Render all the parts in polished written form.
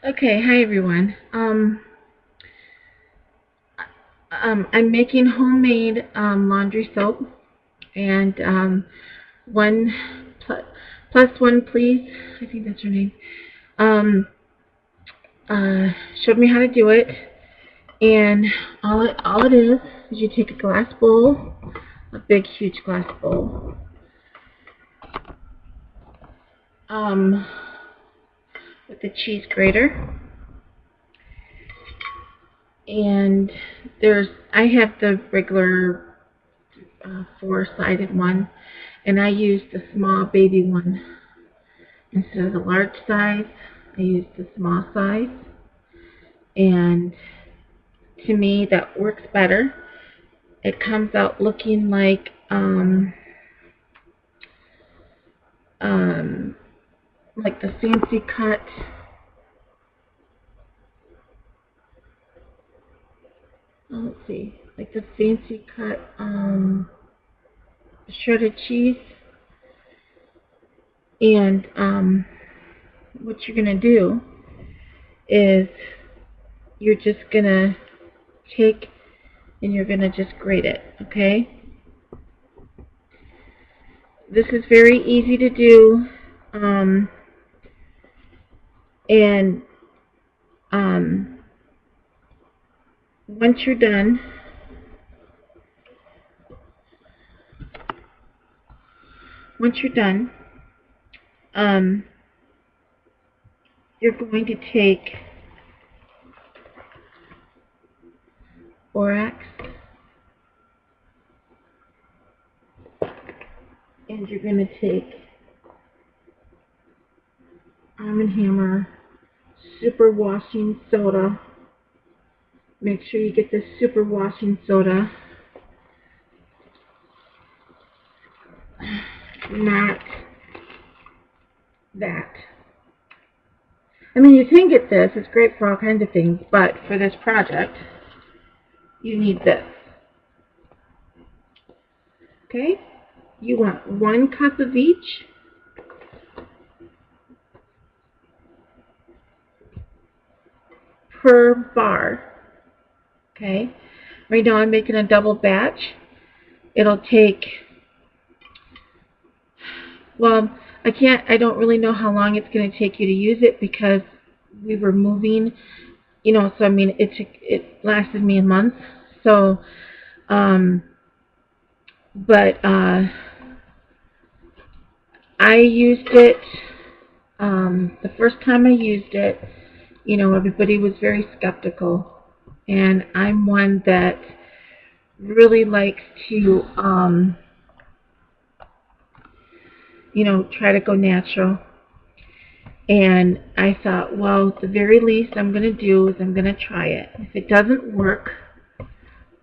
Okay, hi everyone. I'm making homemade laundry soap, and one plus, plus one, please. I think that's her name. Um, Showed me how to do it, and all it is you take a glass bowl, a big huge glass bowl, um, with the cheese grater, and I have the regular four-sided one, and I use the small baby one instead of the large size. I use the small size, and to me that works better. It comes out looking um, like the fancy cut. Let's see, like the fancy cut shredded cheese. And what you're gonna do is you're just gonna take and you're gonna just grate it. Okay. This is very easy to do, um, and um, once you're done, once you're done, um, you're going to take borax and you're going to take Arm & Hammer super washing soda. Make sure you get this super washing soda, not that. I mean, you can get this. It's great for all kinds of things, but for this project, you need this. Okay? You want 1 cup of each. Per bar. Okay? Right now I'm making a double batch. It'll take, well, I don't really know how long it's going to take you to use it because we were moving, so I mean, it lasted me a month. So, but I used it, the first time I used it, everybody was very skeptical. And I'm one that really likes to, try to go natural. And I thought, well, the very least I'm going to do is I'm going to try it. If it doesn't work,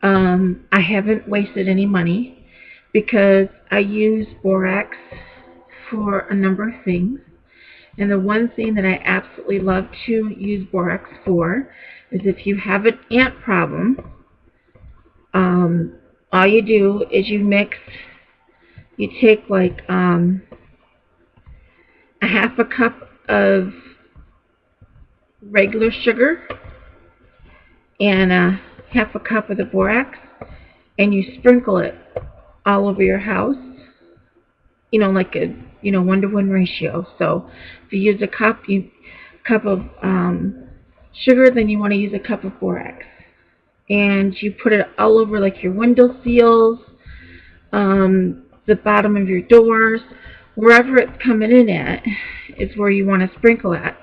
I haven't wasted any money because I use borax for a number of things. And the one thing that I absolutely love to use borax for is if you have an ant problem, all you do is you take like a half a cup of regular sugar and a half a cup of the borax, and you sprinkle it all over your house, like a 1-to-1 ratio. So if you use a cup of sugar, then you want to use a cup of borax, and you put it all over like your window seals, the bottom of your doors, wherever it's coming in at is where you want to sprinkle at,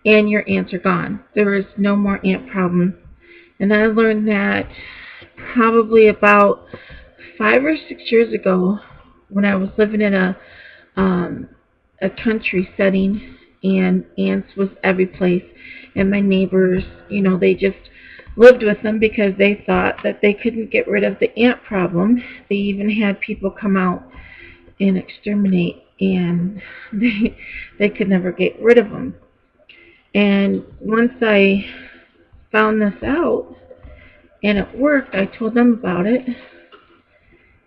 and your ants are gone. There is no more ant problem. And I learned that probably about 5 or 6 years ago when I was living in a country setting, and ants was every place, and my neighbors, they just lived with them because they thought that they couldn't get rid of the ant problem. They even had people come out and exterminate, and they could never get rid of them. And once I found this out and it worked, I told them about it,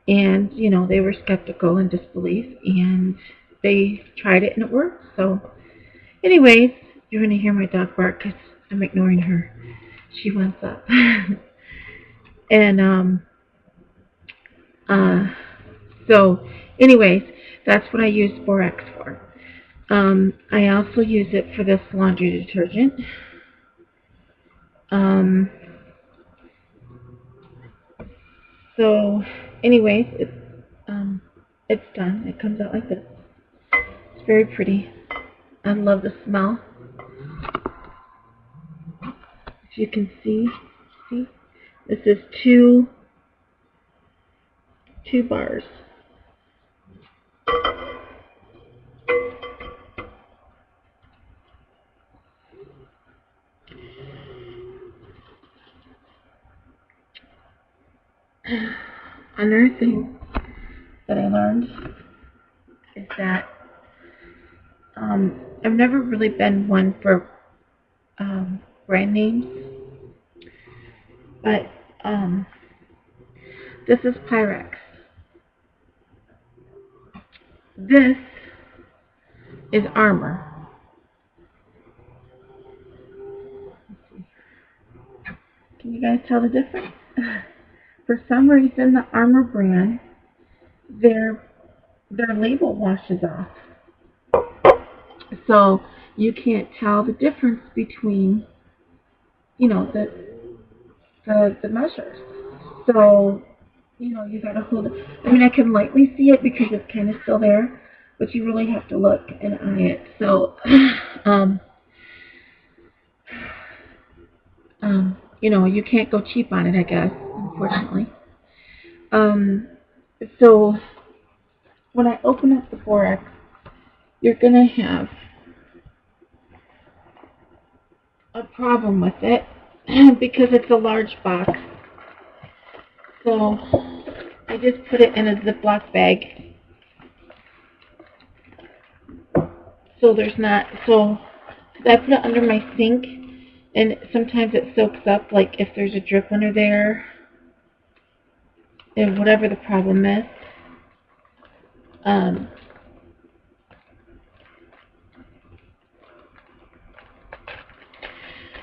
and they were skeptical and disbelief, and they tried it and it worked. So anyways, You're going to hear my dog bark because I'm ignoring her. She wants up. And, so, anyways, that's what I use Borax for. I also use it for this laundry detergent. So, anyways, it's done. It comes out like this. It's very pretty. I love the smell. If you can see, this is two bars. Another thing that I learned is that I've never really been one for brand names, but this is Pyrex. This is Armor. Can you guys tell the difference? For some reason, the Armor brand, their label washes off. So you can't tell the difference between, you know, the measures. So, you know, you gotta hold it. I mean, I can lightly see it because it's kind of still there, but you really have to look and eye it. So, you know, you can't go cheap on it, I guess, unfortunately. So when I open up the Borax, you're gonna have a problem with it because it's a large box. So I just put it in a Ziploc bag. So there's not, so I put it under my sink, and sometimes it soaks up, like if there's a drip under there, and whatever the problem is.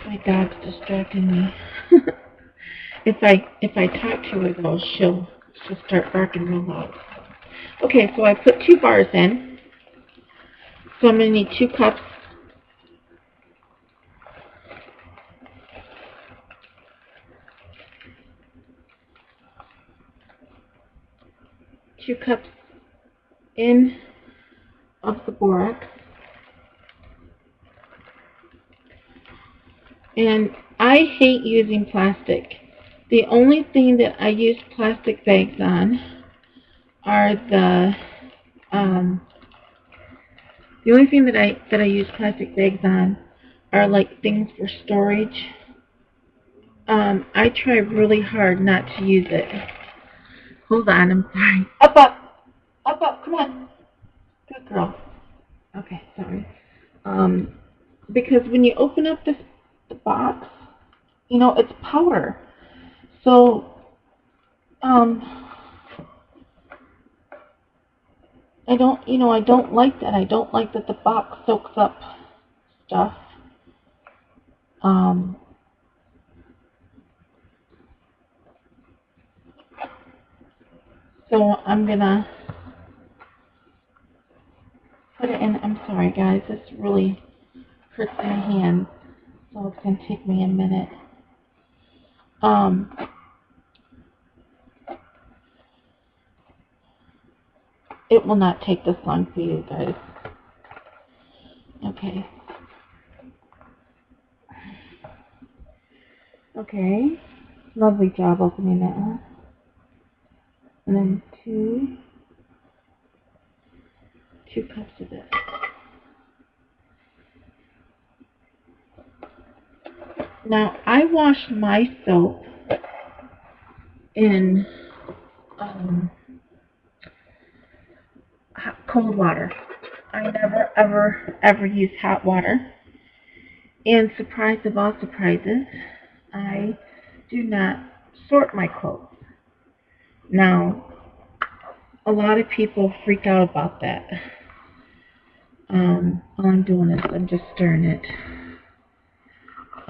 My dog's distracting me. If I talk to her though, she'll start barking real loud. Okay, so I put 2 bars in. So I'm gonna need 2 cups. Two cups in of the Borax. And I hate using plastic. The only thing that I use plastic bags on are the only thing that I use plastic bags on are like things for storage. I try really hard not to use it. Hold on, I'm sorry. Up, come on. Good girl. Okay, sorry. Because when you open up the box, you know, it's powder. So, I don't like that. I don't like that the box soaks up stuff. So I'm gonna put it in. I'm sorry, guys. This really hurts my hands, so it's gonna take me a minute. It will not take this long for you guys. Okay. Okay. Lovely job opening that one. And then two cups of this. Now, I wash my soap in cold water. I never, ever use hot water. And surprise of all surprises, I do not sort my clothes. Now, a lot of people freak out about that. All I'm doing is I'm just stirring it.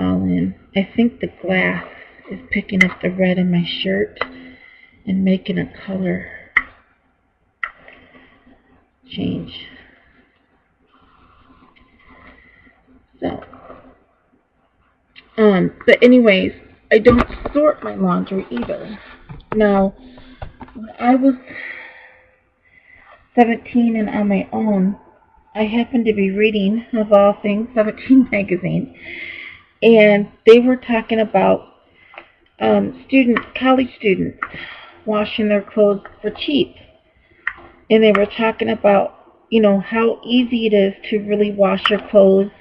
all in. I think the glass is picking up the red in my shirt and making a color change. So, but anyways, I don't sort my laundry either. Now, when I was 17 and on my own, I happened to be reading, of all things, 17 magazine, and they were talking about college students, washing their clothes for cheap. And they were talking about, how easy it is to really wash your clothes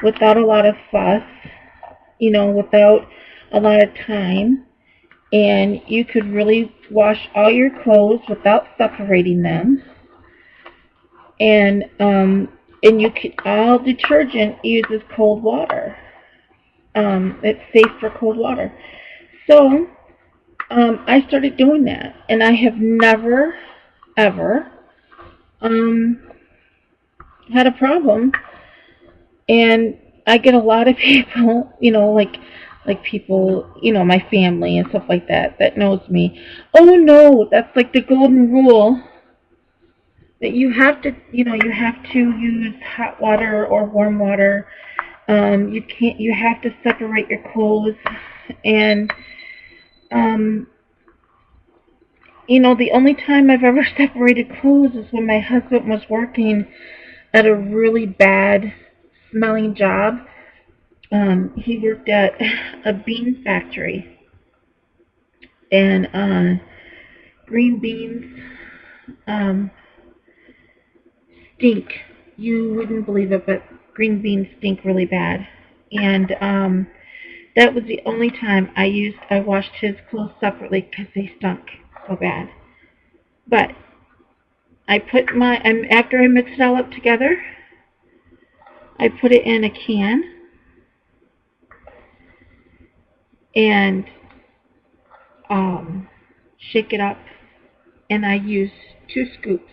without a lot of fuss, without a lot of time. And you could really wash all your clothes without separating them. And all detergent uses cold water. It's safe for cold water. So I started doing that, and I have never, ever had a problem. And I get a lot of people, like people, my family and stuff like that knows me. Oh no, that's like the golden rule, that you have to use hot water or warm water. You have to separate your clothes. And the only time I've ever separated clothes is when my husband was working at a really bad smelling job. He worked at a bean factory, and green beans stink. You wouldn't believe it, but green beans stink really bad. And that was the only time I washed his clothes separately because they stunk so bad. But after I mix it all up together, I put it in a can and shake it up, and I use 2 scoops.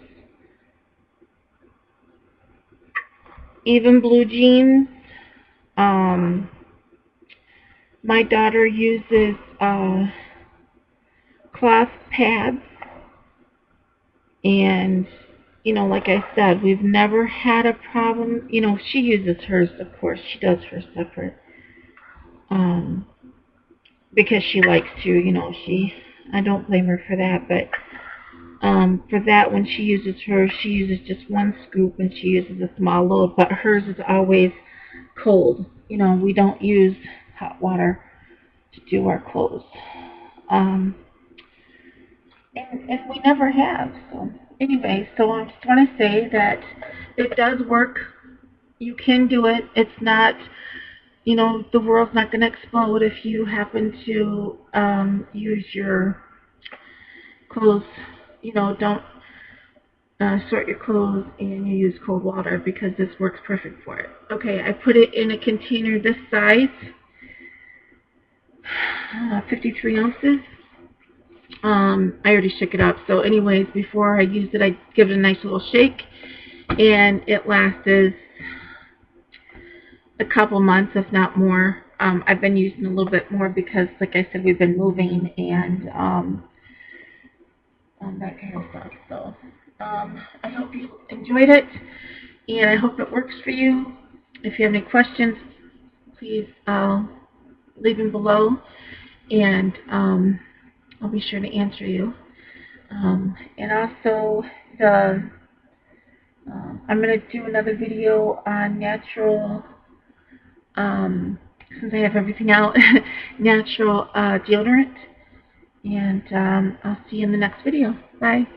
Even blue jeans. My daughter uses cloth pads, and like I said, we've never had a problem. She uses hers, of course. She does hers separate, because she likes to. I don't blame her for that, but for that, when she uses hers, she uses just 1 scoop, and she uses a small load, but hers is always cold. We don't use hot water to do our clothes. And we never have. So anyway, so I just want to say that it does work. You can do it. It's not, the world's not going to explode if you happen to use your clothes. Don't sort your clothes and you use cold water, because this works perfect for it. Okay, I put it in a container this size, 53 ounces. I already shook it up. So anyways, before I used it, I give it a nice little shake, and it lasted a couple months, if not more. I've been using a little bit more because, like I said, we've been moving and that kind of stuff. So I hope you enjoyed it, and I hope it works for you. If you have any questions, please leave them below, and I'll be sure to answer you. And also, I'm going to do another video on natural, since I have everything out, natural deodorant. And I'll see you in the next video. Bye.